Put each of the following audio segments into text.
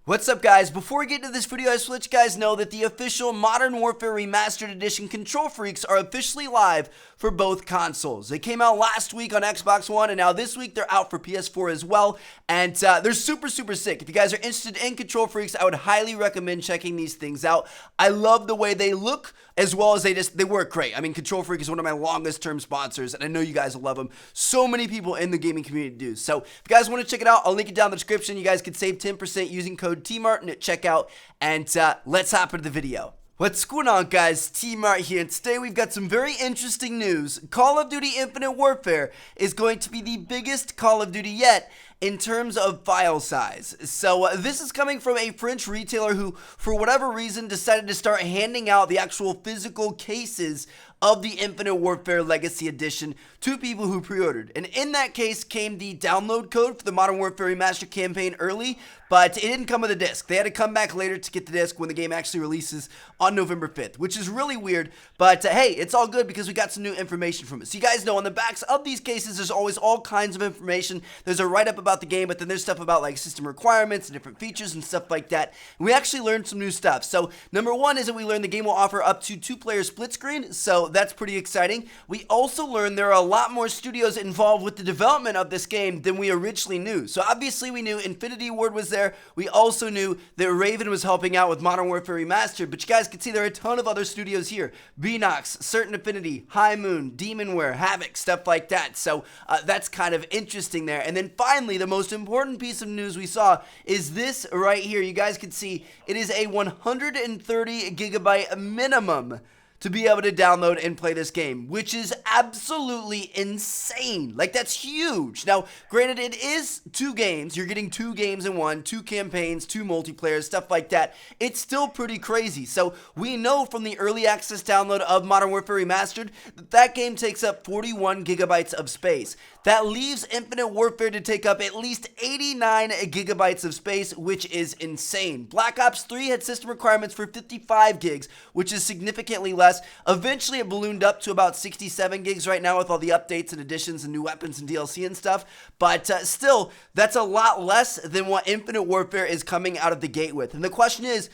What's up, guys? Before we get into this video, I just want to let you guys know that the official Modern Warfare Remastered Edition Control Freaks are officially live for both consoles. They came out last week on Xbox One, and now this week they're out for PS4 as well, and they're super sick. If you guys are interested in Control Freaks, I would highly recommend checking these things out. I love the way they look, as well as they work great. I mean, Control Freak is one of my longest term sponsors, and I know you guys will love them. So many people in the gaming community do. So if you guys want to check it out, I'll link it down in the description. You guys can save 10% using code TMARTIN at checkout, and let's hop into the video. What's going on, guys? T-Mart here, and today we've got some very interesting news. Call of Duty Infinite Warfare is going to be the biggest Call of Duty yet in terms of file size. So this is coming from a French retailer who, for whatever reason, decided to start handing out the actual physical cases of the Infinite Warfare Legacy Edition to people who pre-ordered. And in that case came the download code for the Modern Warfare Remastered campaign early, but it didn't come with a disc. They had to come back later to get the disc when the game actually releases on November 5th, which is really weird, but hey, it's all good because we got some new information from it. So you guys know on the backs of these cases, there's always all kinds of information. There's a write-up about the game, but then there's stuff about like system requirements and different features and stuff like that. And we actually learned some new stuff. So number one is that we learned the game will offer up to 2-player split screen, so that's pretty exciting. We also learned there are a lot more studios involved with the development of this game than we originally knew. So obviously we knew Infinity Ward was there. We also knew that Raven was helping out with Modern Warfare Remastered, but you guys can see there are a ton of other studios here. Beenox, Certain Affinity, High Moon, Demonware, Havoc, stuff like that. So that's kind of interesting there. And then finally, the most important piece of news we saw is this right here. You guys can see it is a 130 gigabyte minimum to be able to download and play this game, which is absolutely insane. Like, that's huge. Now, granted, it is 2 games. You're getting 2 games in one, 2 campaigns, 2 multiplayers, stuff like that. It's still pretty crazy. So we know from the early access download of Modern Warfare Remastered that that game takes up 41 gigabytes of space. That leaves Infinite Warfare to take up at least 89 gigabytes of space, which is insane. Black Ops 3 had system requirements for 55 gigs, which is significantly less. Eventually, it ballooned up to about 67 gigs right now with all the updates and additions and new weapons and DLC and stuff. But still, that's a lot less than what Infinite Warfare is coming out of the gate with. And the question is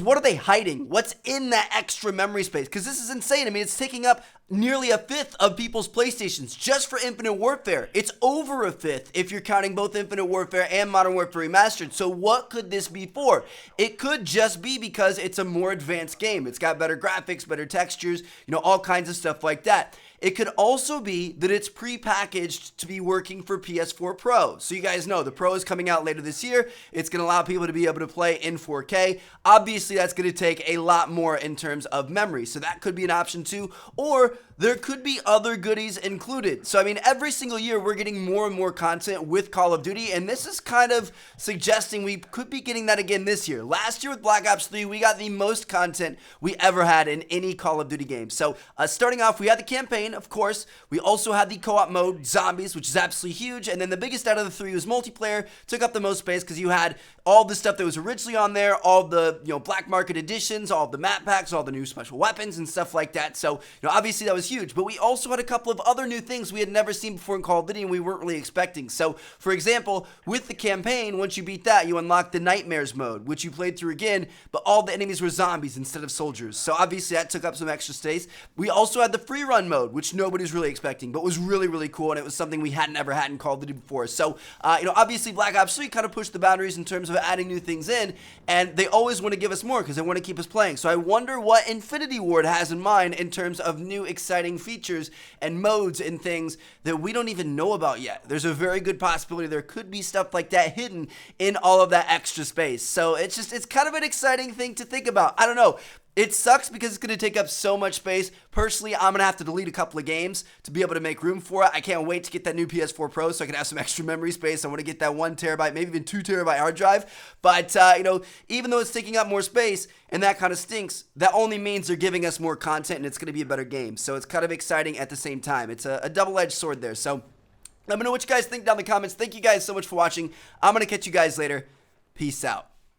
what are they hiding? What's in that extra memory space? Because this is insane. I mean, it's taking up nearly a fifth of people's PlayStations just for Infinite Warfare. It's over a fifth if you're counting both Infinite Warfare and Modern Warfare Remastered. So what could this be for? It could just be because it's a more advanced game. It's got better graphics, better textures, you know, all kinds of stuff like that. It could also be that it's pre-packaged to be working for PS4 Pro. So you guys know the Pro is coming out later this year. It's going to allow people to be able to play in 4K. Obviously, that's going to take a lot more in terms of memory. So that could be an option too. Or there could be other goodies included. So, I mean, every single year we're getting more and more content with Call of Duty, and this is kind of suggesting we could be getting that again this year. Last year with Black Ops 3, we got the most content we ever had in any Call of Duty game. So, starting off, we had the campaign, of course. We also had the co-op mode, Zombies, which is absolutely huge, and then the biggest out of the 3 was multiplayer. Took up the most space because you had all the stuff that was originally on there, all the, you know, black market editions, all the map packs, all the new special weapons and stuff like that. So, you know, obviously that was huge, but we also had a couple of other new things we had never seen before in Call of Duty and we weren't really expecting. So, for example, with the campaign, once you beat that, you unlock the Nightmares mode, which you played through again, but all the enemies were zombies instead of soldiers. So, obviously that took up some extra space. We also had the free run mode, which nobody's really expecting, but was really cool, and it was something we hadn't ever had in Call of Duty before. So, you know, obviously Black Ops 3 kind of pushed the boundaries in terms of adding new things in, and they always want to give us more because they want to keep us playing. So I wonder what Infinity Ward has in mind in terms of new exciting features and modes and things that we don't even know about yet. There's a very good possibility there could be stuff like that hidden in all of that extra space. So it's kind of an exciting thing to think about. I don't know. It sucks because it's going to take up so much space. Personally, I'm going to have to delete a couple of games to be able to make room for it. I can't wait to get that new PS4 Pro so I can have some extra memory space. I want to get that 1 terabyte, maybe even 2 terabyte hard drive. But, you know, even though it's taking up more space and that kind of stinks, that only means they're giving us more content and it's going to be a better game. So it's kind of exciting at the same time. It's a double-edged sword there. So let me know what you guys think down in the comments. Thank you guys so much for watching. I'm going to catch you guys later. Peace out.